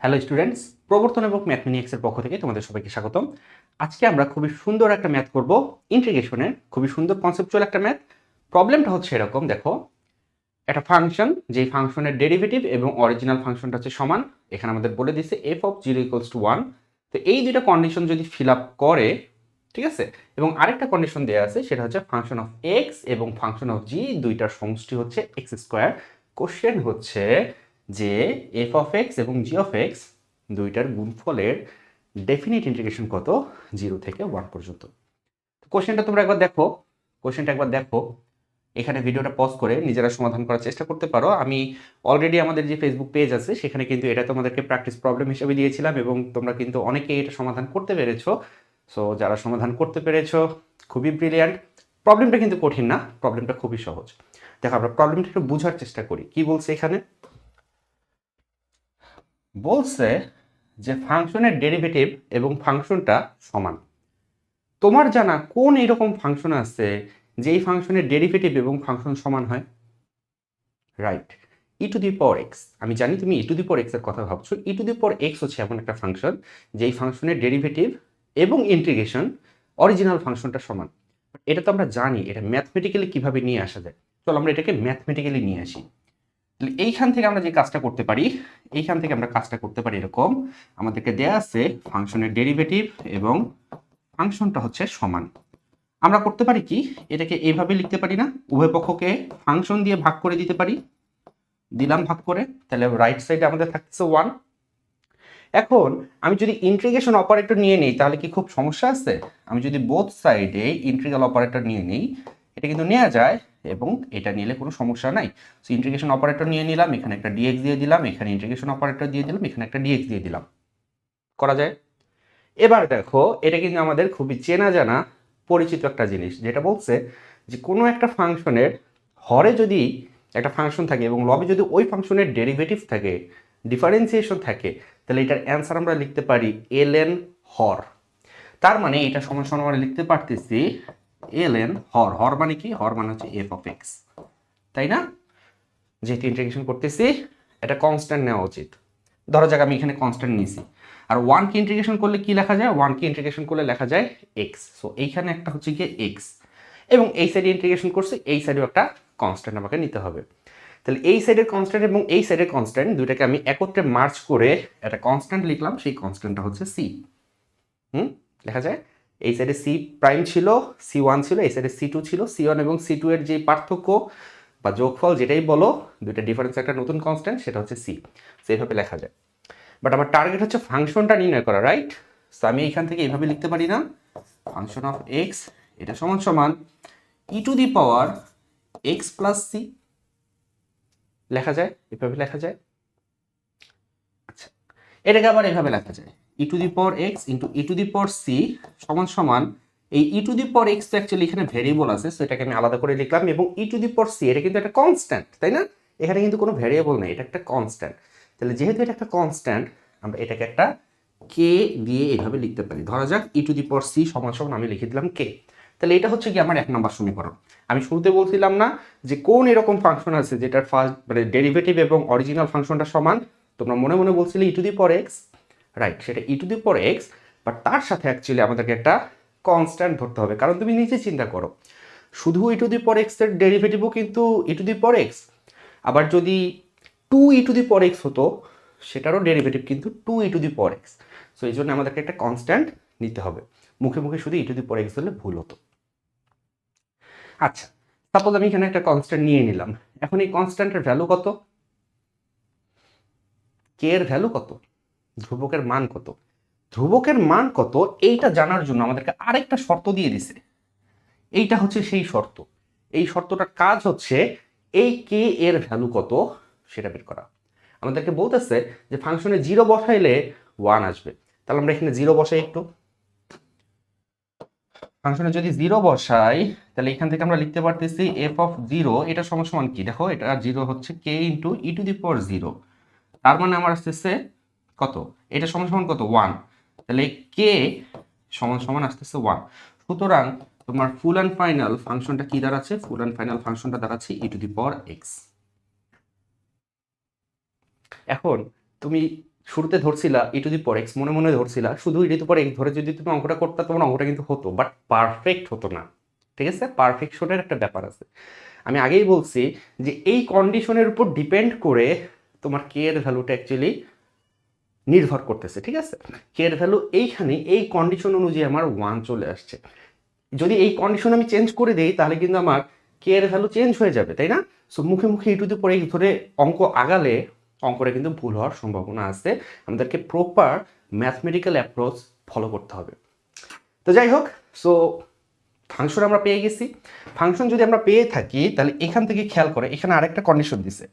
Hello students, প্রবর্তন এবং ম্যাথমেটিক্সের পক্ষ থেকে তোমাদের সবাইকে স্বাগতম। আজকে আমরা খুবই সুন্দর একটা ম্যাথ করব, ইন্টিগ্রেশনের খুবই সুন্দর কনসেপচুয়াল একটা ম্যাথ। প্রবলেমটা হচ্ছে এরকম, দেখো একটা ফাংশন, যেই ফাংশনের ডেরিভেটিভ এবং অরিজিনাল ফাংশনটা হচ্ছে সমান। এখানে আমাদের বলে দিচ্ছে F of zero equals to one. তো এই দুইটা কন্ডিশন যদি ফিল আপ করে, ঠিক আছে, এবং আরেকটা কন্ডিশন দেওয়া আছে, সেটা হচ্ছে ফাংশন অফ এক্স এবং ফাংশন অফ জি দুইটার সমষ্টি হচ্ছে এক্স স্কোয়ার। কোশ্চেন হচ্ছে যে এফ অফ এক্স এবং জি অফ এক্স দুইটার গুণফলের ডেফিনিট ইন্টিগ্রেশন কত, 0 থেকে 1 পর্যন্ত। কোশ্চেনটা তোমরা একবার দেখো, কোশ্চেনটা একবার দেখো, এখানে ভিডিওটা পজ করে নিজেরা সমাধান করার চেষ্টা করতে পারো। আমি অলরেডি আমাদের যে ফেসবুক পেজ আছে সেখানে কিন্তু এটা তোমাদেরকে প্র্যাকটিস প্রবলেম হিসেবে দিয়েছিলাম এবং তোমরা কিন্তু অনেকেই এটা সমাধান করতে পেরেছো। সো যারা সমাধান করতে পেরেছো খুবই ব্রিলিয়ান্ট। প্রবলেমটা কিন্তু কঠিন না, প্রবলেমটা খুবই সহজ। দেখো আমরা প্রবলেমটা একটু বোঝার চেষ্টা করি। কি বলছে এখানে? বলছে যে ফাংশনের ডেরিভেটিভ এবং ফাংশনটা সমান। তোমার জানা কোন এরকম ফাংশন আছে যেই ফাংশনের ডেরিভেটিভ এবং ফাংশন সমান হয়? Right, E to the power x. আমি জানি তুমি ই টু দি পাওয়ার এক্স এর কথা ভাবছো। ই টু দি পাওয়ার এক্স হচ্ছে এমন একটা ফাংশন যেই ফাংশনের ডেরিভেটিভ এবং ইন্টিগ্রেশন অরিজিনাল ফাংশনটা সমান। এটা তো আমরা জানি, এটা ম্যাথমেটিক্যালি কিভাবে নিয়ে আসা যায়। চলো আমরা এটাকে ম্যাথমেটিক্যালি নিয়ে আসি। তাহলে এইখান থেকে আমরা যে কাজটা করতে পারি, এইখান থেকে আমরা কাজটা করতে পারি এরকম। আমাদেরকে দেয়া আছে ফাংশনের ডেরিভেটিভ এবং ফাংশনটা হচ্ছে সমান। আমরা করতে পারি কি, এটাকে এইভাবে লিখতে পারি না, উভয় পক্ষকে ফাংশন দিয়ে ভাগ করে দিতে পারি। দিলাম ভাগ করে, তাহলে রাইট সাইডে আমাদের থাকতেছে 1। এখন আমি যদি ইন্টিগ্রেশন অপারেটর নিয়ে নিই তাহলে কি খুব সমস্যা আছে? আমি যদি বোথ সাইডে ইন্টিগ্রাল অপারেটর নিয়ে নিই, এটা কিন্তু নেওয়া যায় এবং এটা নিলে কোনো সমস্যা নাই। সো ইন্টিগ্রেশন অপারেটর নিয়ে নিলাম, এখানে একটা ডিএক্স দিয়ে দিলাম, এখানে ইন্টিগ্রেশন অপারেটর দিয়ে দিলাম, এখানে একটা ডিএক্স দিয়ে দিলাম, করা যায়। এবার দেখো, এটা কিন্তু আমাদের খুবই চেনা জানা পরিচিত একটা জিনিস, যেটা বলছে যে কোনো একটা ফাংশনের হরে যদি একটা ফাংশন থাকে এবং লবে যদি ওই ফাংশনের ডেরিভেটিভ থাকে, ডিফারেন্সিয়েশন থাকে, তাহলে এটার অ্যান্সার আমরা লিখতে পারি এল এন হর। তার মানে এটা সমান সমান আমরা লিখতে পারতেছি এল এন হর। হর মানে কি? হর মানে হচ্ছে এফ অফ এক্স, তাই না? যেহেতু ইন্টিগ্রেশন করতেছি, এটা কনস্ট্যান্ট নেওয়া উচিত। ধরো যাক আমি এখানে কনস্ট্যান্ট নিয়েছি। আর ওয়ানকে ইন্টিগ্রেশন করলে কি লেখা যায়? ওয়ানকে ইন্টিগ্রেশন করলে লেখা যায় এক্স। সো এইখানে একটা হচ্ছে গিয়ে এক্স, এবং এই সাইডে ইন্টিগ্রেশন করছে, এই সাইডেও একটা কনস্ট্যান্ট আমাকে নিতে হবে। তাহলে এই সাইডের কনস্ট্যান্ট এবং এই সাইডের কনস্ট্যান্ট দুইটাকে আমি একত্রে মার্চ করে একটা কনস্ট্যান্ট লিখলাম, সেই কনস্ট্যান্টটা হচ্ছে সি। লেখা যায় এই সাইডে সি প্রাইম ছিল, সি ওয়ান ছিল, এই সাইডে সি টু ছিল। সি ওয়ান এবং সি টু এর যে পার্থক্য বা যোগফল যেটাই বলো, দুইটা ডিফারেন্স একটা নতুন কনস্ট্যান্ট, সেটা হচ্ছে সি। সেইভাবে লেখা যায়। বাট আমার টার্গেট হচ্ছে ফাংশনটা নির্ণয় করা, রাইট? সো আমি এখান থেকে এইভাবে লিখতে পারি না, ফাংশন অফ এক্স এটা সমান সমান e to the power x plus c. লেখা যায়, এভাবে লেখা যায়। আচ্ছা, এটাকে আবার এভাবে লেখা যায় e to the power x into e to the power c সমান সমান, এই e to the power x তো অ্যাকচুয়ালি এখানে ভেরিয়েবল আছে, সো এটাকে আমি আলাদা করে লিখলাম, এবং ই টু দি পাওয়ার সি এটা কিন্তু একটা কনস্ট্যান্ট, তাই না? এখানে কিন্তু কোনো ভেরিয়েবল নেই, এটা একটা কনস্ট্যান্ট। তাহলে যেহেতু এটা একটা কনস্ট্যান্ট, আমরা এটাকে একটা কে দিয়ে এইভাবে লিখতে পারি। ধরা যাক ই টু দি পাওয়ার সি সমান সমান আমি লিখে দিলাম কে। তাহলে এটা হচ্ছে কি আমার 1 নম্বর সমীকরণ। আমি শুরুতে বলছিলাম না যে কোন এরকম ফাংশন আছে যেটার ফার্স্ট মানে ডেরিভেটিভ এবং অরিজিনাল ফাংশনটা সমান? তোমরা মনে মনে বলছিলে e to the power x, right? সেটা e to the power x, but তার সাথে অ্যাকচুয়ালি আমাদেরকে একটা কনস্ট্যান্ট ধরতে হবে। কারণ তুমি নিজে চিন্তা করো, শুধু ই টু দি পাওয়ার এক্স এর ডেরিভেটিভও কিন্তু ই টু দি পাওয়ার এক্স। আবার যদি two e to the power x হতো, সেটারও ডেরিভেটিভ কিন্তু two e to the power x. So এই জন্য আমাদেরকে একটা কনস্ট্যান্ট নিতে হবে। মুখে মুখে শুধু ই টু দি পাওয়ার এক্স হলে ভুল হতো। আচ্ছা, সাপোজ আমি এখানে একটা কনস্ট্যান্ট নিয়ে নিলাম। এখন এই কনস্ট্যান্টের ভ্যালু কত? কে এর ভ্যালু কত? ধ্রুবকের মান কত? ধ্রুবকের মান কত এইটা জানার জন্য আমাদেরকে আরেকটা শর্ত দিয়ে দিছে। এইটা হচ্ছে সেই শর্ত। এই শর্তটার কাজ হচ্ছে এই কে এর ভ্যালু কত সেটা বের করা। আমাদেরকে বলতেছে যে ফাংশনে 0 বসাইলে 1 আসবে। তাহলে আমরা এখানে 0 বসাই একটু। ফাংশনে যদি 0 বসাই, তাহলে এখান থেকে আমরা লিখতে পারতেছি এফ অফ 0 এটা সমান সমান কি? দেখো এটা 0 হচ্ছে কে ইন্টু ই টু দি পাওয়ার 0। তার মানে আমার আসতেছে কত? এটা সমান সমান কত? 1। তাহলে কে সমান সমান আসতেছে 1। সুতরাং তোমার ফুল অ্যান্ড ফাইনাল ফাংশনটা কি দাঁড়াচ্ছে? ফুল অ্যান্ড ফাইনাল ফাংশনটা দাঁড়াচ্ছে ই টু দি পাওয়ার এক্স। এখন তুমি শুরুতে ধরছিলা ই টু দি পাওয়ার এক্স, মনে মনে ধরছিলা, শুধু ই টু দি পাওয়ার এক্স ধরে যদি তুমি অঙ্কটা করতে, তোমার অঙ্কটা কিন্তু হতো, বাট পারফেক্ট হতো না। ঠিক আছে, পারফেকশনের একটা ব্যাপার আছে। আমি আগেই বলছি যে এই কন্ডিশনের উপর ডিপেন্ড করে তোমার কে এর ভ্যালুটা অ্যাকচুয়ালি নির্ভর করতেছে। ঠিক আছে, কে এর ভ্যালু এইখানে এই কন্ডিশন অনুযায়ী আমার 1 চলে আসছে। যদি এই কন্ডিশন আমি চেঞ্জ করে দিই তাহলে কিন্তু আমার কে এর ভ্যালু চেঞ্জ হয়ে যাবে, তাই না? সো মুখে মুখে ই টু দি পাওয়ার এক্স ধরে অঙ্ক আগালে অঙ্কটা কিন্তু ভুল হওয়ার সম্ভাবনা আছে। আমাদেরকে প্রপার ম্যাথমেটিক্যাল অ্যাপ্রোচ ফলো করতে হবে। তো যাই হোক, সো ফাংশন আমরা পেয়ে গেছি। ফাংশন যদি আমরা পেয়ে থাকি তাহলে এখান থেকে খেয়াল করে এখানে আরেকটা কন্ডিশন দিছে।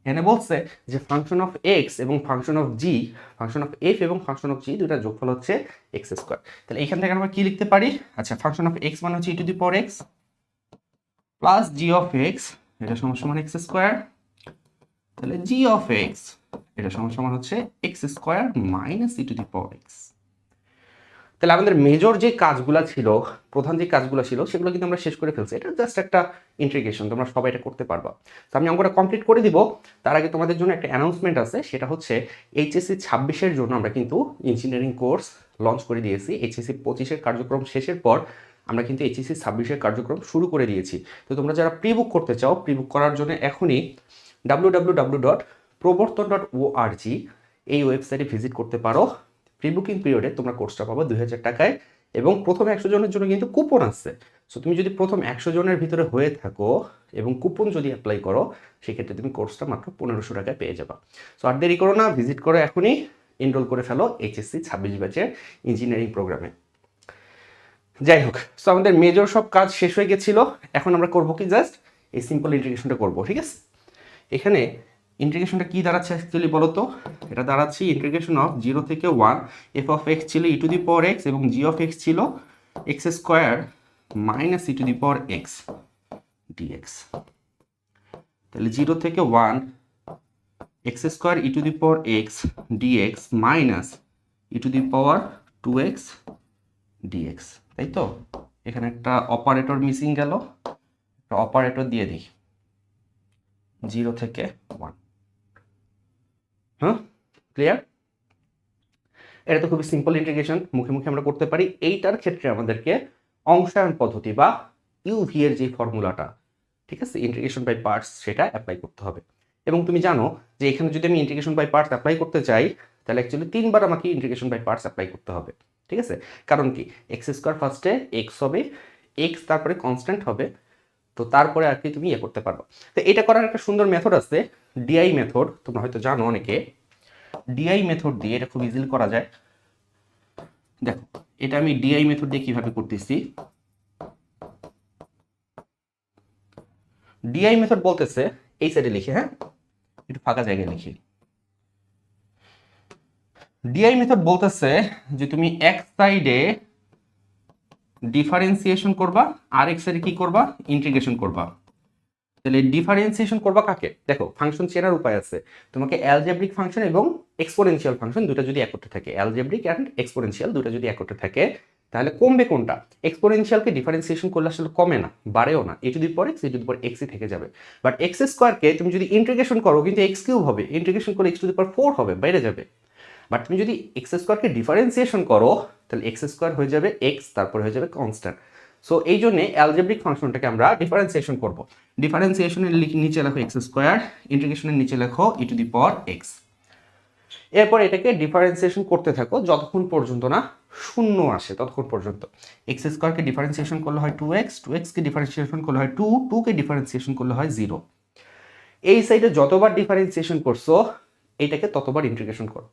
এখানে বলছে যে ফাংশন অফ এক্স এবং function of G, function of F এবং ফাংশন অফ জি দুটার যোগফল হচ্ছে এক্স স্কোয়ার। তাহলে এখান থেকে আমরা কি লিখতে পারি? আচ্ছা, ফাংশন অফ এক্স মানে হচ্ছে e to the power x plus g of x, এটা সমান সমান এক্স স্কোয়ার। তাহলে জি অফ এক্স এটা সমান সমান হচ্ছে x square minus e to the power x. তাহলে আমাদের মেজর যে কাজগুলো ছিল, প্রধান যে কাজগুলো ছিল, সেগুলো কিন্তু আমরা শেষ করে ফেলছি। এটা জাস্ট একটা ইন্টিগ্রেশন, তোমরা সবাই এটা করতে পারবা। তো আমি অঙ্কটা কমপ্লিট করে দিব। তার আগে তোমাদের জন্য একটা অ্যানাউন্সমেন্ট আছে, সেটা হচ্ছে এইচএসসি 26-এর জন্য আমরা কিন্তু ইঞ্জিনিয়ারিং কোর্স লঞ্চ করে দিয়েছি। এইচএসসি 25-এর কার্যক্রম শেষের পর আমরা কিন্তু এইচএসসি 26-এর কার্যক্রম শুরু করে দিয়েছি। তো তোমরা যারা প্রি বুক করতে চাও, প্রি বুক করার জন্য এখনই www.proborton.org এই ওয়েবসাইটে ভিজিট করতে পারো। প্রি বুকিং পিরিয়ডে তোমরা কোর্সটা পাবো 2000 টাকায়, এবং প্রথম 100 জনের জন্য কিন্তু কুপন আছে। সো তুমি যদি প্রথম 100 জনের ভিতরে হয়ে থাকো এবং কুপন যদি অ্যাপ্লাই করো, সেক্ষেত্রে তুমি কোর্সটা মাত্র 1500 টাকায় পেয়ে যাবা। সো আর দেরি করো না, ভিজিট করো এখনই, এনরোল করে ফেলো এইচএসসি 26 ব্যাচের ইঞ্জিনিয়ারিং প্রোগ্রামে। যাই হোক, সো আমাদের মেজর সব কাজ শেষ হয়ে গেছিল। এখন আমরা করবো কি, জাস্ট এই সিম্পল ইন্টিগ্রেশনটা করবো। ঠিক আছে, এখানে ইন্টিগ্রেশনটা কি দাঁড়াচ্ছে অ্যাকচুয়ালি বলো তো? এটা দাঁড়াচ্ছে ইন্টিগ্রেশন অফ 0 থেকে 1 এফ অফ এক্স ছিল e to the power x এবং জি অফ এক্স ছিল x square minus e to the power x dx. তাহলে 0 থেকে 1 x square e to the power x dx minus e to the power 2x dx, তাই তো? এখানে একটা operator missing গেল, একটা অপারেটর দিয়ে দিই। 0 থেকে 1, হ্যাঁ, ক্লিয়ার? এটা তো খুবই সিম্পল ইন্টিগ্রেশন, মুখে মুখে আমরা করতে পারি। এইটার ক্ষেত্রে আমাদেরকে অংশায়ন পদ্ধতি বা ইউভি এর যে ফর্মুলাটা, ঠিক আছে, ইন্টিগ্রেশন বাই পার্টস, সেটা অ্যাপ্লাই করতে হবে। এবং তুমি জানো যে এখানে যদি আমি ইন্টিগ্রেশন বাই পার্টস অ্যাপ্লাই করতে চাই, তাহলে অ্যাকচুয়ালি 3 বার আমাকে ইন্টিগ্রেশন বাই পার্টস অ্যাপ্লাই করতে হবে। ঠিক আছে, কারণ কি, এক্স স্কোয়ার ফার্স্টে এক্স হবে, এক্স তারপরে কনস্ট্যান্ট হবে, তো তারপরে আর কি তুমি ইয়ে করতে পারবো। তো এটা করার একটা সুন্দর মেথড আছে, ডিআই মেথড, তোমরা হয়তো জানো অনেকে। ডিআই মেথড দিয়ে এটা খুব ইজিলি করা যায়। দেখো, এটা আমি ডিআই মেথড দিয়ে কিভাবে করতেছি। ডিআই মেথড বলতেছে, এই সাইডে লিখে, হ্যাঁ, একটু ফাঁকা জায়গায় লিখি। ডিআই মেথড বলতেছে যে তুমি এক সাইডে ডিফারেন্সিয়েশন করবা আর এক সাইডে কি করবা, ইন্টিগ্রেশন করবা। তাহলে ডিফারেন্সিয়েশন করবা কাকে? দেখো, ফাংশন চেনার উপায় আছে। তোমাকে অ্যালজেব্রিক ফাংশন এবং এক্সপোনেনশিয়াল ফাংশন দুটো যদি একত্রে থাকে, অ্যালজেব্রিক অ্যান্ড এক্সপোনেনশিয়াল দুটো যদি একত্রে থাকে, তাহলে কমবে কোনটা? এক্সপোনেনশিয়ালকে ডিফারেন্সিয়েশন করলে আসলে কমে না, বাড়েও না, e to the power x, e to the power এক্সই থেকে যাবে। বাট এক্স স্কোয়ারকে তুমি যদি ইন্টিগ্রেশন করো, কিন্তু এক্স কিউব হবে, ইন্টিগ্রেশন করলে এক্স টু দি পাওয়ার 4 হবে, বাইরে যাবে। বাট তুমি যদি এক্স স্কোয়ারকে ডিফারেন্সিয়েশন করো, তাহলে এক্স স্কোয়ার হয়ে যাবে এক্স, তারপরে হয়ে যাবে কনস্ট্যান্ট। সো এই জন্য অ্যালজেব্রিক ফাংশনটাকে আমরা ডিফারেন্সিয়েশন করব। ডিফারেন্সিয়েশনের নিচে লেখো এক্স স্কোয়ার, ইন্টিগ্রেশনের নিচে লেখো ই টু দি পাওয়ার এক্স। এরপর এটাকে ডিফারেন্সিয়েশন করতে থাকো যতক্ষণ পর্যন্ত না শূন্য আসে, ততক্ষণ পর্যন্ত। এক্স স্কোয়ারকে ডিফারেন্সিয়েশন করলে হয় 2x, 2x-কে ডিফারেন্সিয়েশন করলে হয় 2, 2-কে ডিফারেন্সিয়েশন করলে হয় 0। এই সাইডে যতবার ডিফারেন্সিয়েশন করছো, এইটাকে ততবার ইন্টিগ্রেশন করো।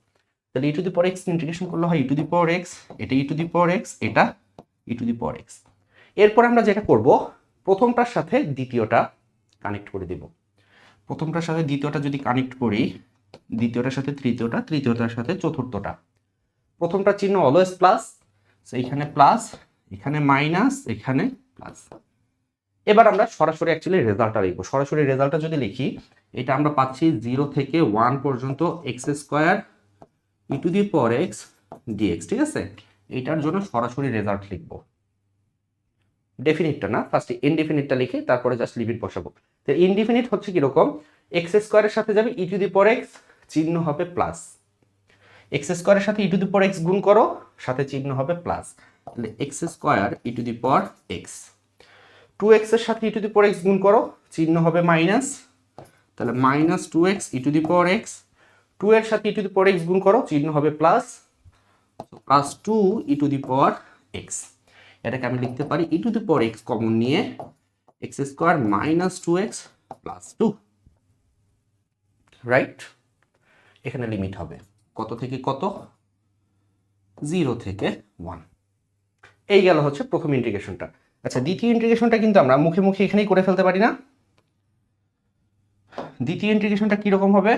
তাহলে e to the power x integration করলে হয় ই টু দি পাওয়ার এক্স, এটা ই টু দি পাওয়ার এক্স, এটা ই টু দি পাওয়ার এক্স। এরপর আমরা যেটা করব, প্রথমটার সাথে দ্বিতীয়টা কানেক্ট করে দিব। প্রথমটার সাথে দ্বিতীয়টা যদি কানেক্ট করি, দ্বিতীয়টার সাথে তৃতীয়টা, তৃতীয়টার সাথে চতুর্থটা। প্রথমটার চিহ্ন অলওয়েজ প্লাস, এইখানে প্লাস, এখানে মাইনাস, এখানে প্লাস। এবার আমরা সরাসরি অ্যাকচুয়ালি রেজাল্টটা লিখবো। সরাসরি রেজাল্টটা যদি লিখি, এটা আমরা পাচ্ছি 0 থেকে 1 পর্যন্ত x square e to the power x dx. ঠিক আছে, এইটার জন্য সরাসরি রেজাল্ট লিখবো, ডেফিনিটটা না, ফার্স্টে ইনডিফিনিটটা লিখে তারপরে জাস্ট লিমিট বসাবো। তো ইনডিফিনিট হচ্ছে কিরকম, এক্স স্কোয়ারের সাথে যাবে ই টু দি পাওয়ার এক্স চিহ্ন হবে প্লাস। এক্স স্কোয়ারের সাথে ই টু দি পাওয়ার এক্স গুণ করো, সাথে চিহ্ন হবে প্লাস, তাহলে x square e to the power x. 2x এর সাথে ই টু দি পাওয়ার এক্স গুণ করো, চিহ্ন হবে মাইনাস, তাহলে minus 2x E to the power x. 2 এর সাথে ই টু দি পাওয়ার এক্স গুণ করো, চিহ্ন হবে plus, plus 2 e to the power x. এটাকে আমি লিখতে পারি e to the power x common নিয়ে x square minus 2x plus 2, right? এখানে লিমিট হবে কত থেকে কত? 0 থেকে 1। এই গেল হচ্ছে প্রথম ইন্টিগ্রেশনটা। আচ্ছা, দ্বিতীয় ইন্টিগ্রেশনটা কিন্তু আমরা মুখে মুখে এখানেই করে ফেলতে পারি না? দ্বিতীয় ইন্টিগ্রেশনটা কিরকম হবে?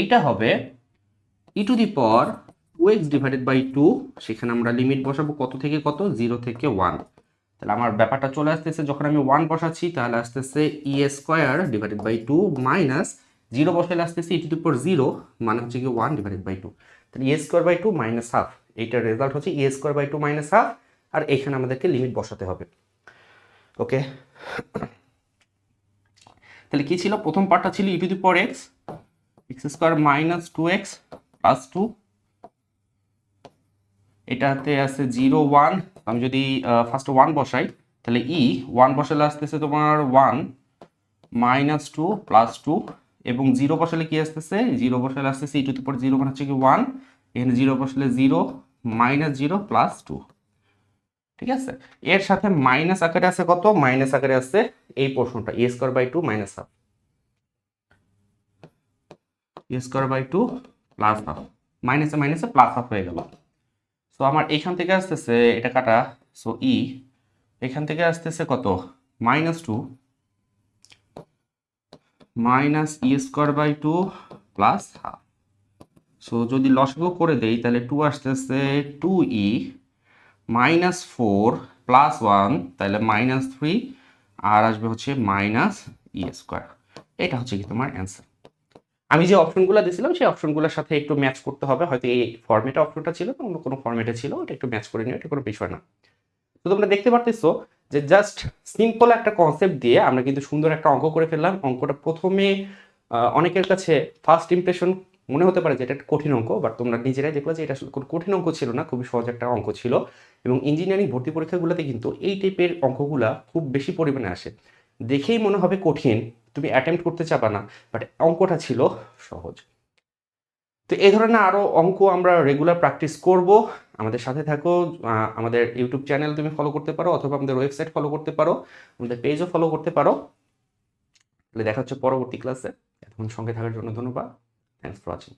এইটা হবে e to the power 2x divided by 2, সেখানে আমরা লিমিট বসাবো কত থেকে কত? 0 থেকে 1। তাহলে আমার ব্যাপারটা চলে আসতেছে, যখন আমি 1 বসাচ্ছি তাহলে আসতেছে ই স্কোয়ার ডিভাইডেড বাই 2 মাইনাস 0 বসালে আসতেছে ই টু দি পাওয়ার 0, মানে হচ্ছে কি 1 ডিভাইডেড বাই 2। তাহলে e square by 2 minus half, এইটার রেজাল্ট হচ্ছে e square by 2 minus half, আর এখানে আমাদেরকে লিমিট বসাতে হবে। ওকে, তাহলে কি ছিল? প্রথম পার্টটা ছিল e to the power x, x square minus 2x plus 2, এটাতে আছে 0 1। আমি যদি ফার্স্ট 1 বসাই তাহলে 1 বসালে আসতেছে তোমার 1 মাইনাস 2 প্লাস 2, এবং 0 বসালে কি আসতেছে? 0 বসালে আসতেছে ই টু দি পাওয়ার 0 মানে হচ্ছে কি 1, এখানে 0 বসালে 0 মাইনাস 0 প্লাস 2। ঠিক আছে, এর সাথে মাইনাস আকারে আছে কত? মাইনাস আকারে আছে এই পোর্শনটা a square by 2 minus half, a square by 2 plus half, মাইনাসে মাইনাসে প্লাস হাফ হয়ে গেল। সো আমার এইখান থেকে আসতেছে এটা কাটা, সো এখান থেকে আসতেছে কত? Minus 2 minus e square by 2 plus half. So যদি লসাগু করে দেই তাহলে 2 আসতেছে 2e মাইনাস 4 প্লাস 1, তাহলে মাইনাস 3, আর আসবে হচ্ছে মাইনাস ই স্কোয়ার। এটা হচ্ছে কি তোমার অ্যান্সার। আমি যে অপশনগুলো দিয়েছিলাম সেই অপশনগুলোর সাথে একটু ম্যাচ করতে হবে, হয়তো এই ফরম্যাটে অপশনটা ছিল না অন্য কোনো ফরম্যাটে ছিল, এটা একটু ম্যাচ করে নিও, এটা কোনো বিষয় না। তো তোমরা দেখতে পারতেছো যে জাস্ট সিম্পল একটা কনসেপ্ট দিয়ে আমরা কিন্তু সুন্দর একটা অঙ্ক করে ফেললাম। অঙ্কটা প্রথমে অনেকের কাছে ফার্স্ট ইমপ্রেশন মনে হতে পারে যে এটা একটা কঠিন অঙ্ক, বাট তোমরা নিজেরাই দেখলো যে এটা আসলে কোনো কঠিন অঙ্ক ছিল না, খুবই সহজ একটা অঙ্ক ছিল। এবং ইঞ্জিনিয়ারিং ভর্তি পরীক্ষাগুলোতে কিন্তু এই টাইপের অঙ্কগুলা খুব বেশি পরিমাণে আসে, দেখেই মনে হবে কঠিন, তুমি অ্যাটেম্প্ট করতে চাবা না, বাট অঙ্কটা ছিল সহজ। তো এই ধরনের আরও অঙ্ক আমরা রেগুলার প্র্যাকটিস করব। আমাদের সাথে থাকো, আমাদের ইউটিউব চ্যানেল তুমি ফলো করতে পারো, অথবা আমাদের ওয়েবসাইট ফলো করতে পারো, আমাদের পেজও ফলো করতে পারো। তাহলে দেখা হচ্ছে পরবর্তী ক্লাসে। এতক্ষণ সঙ্গে থাকার জন্য ধন্যবাদ। Thanks for watching.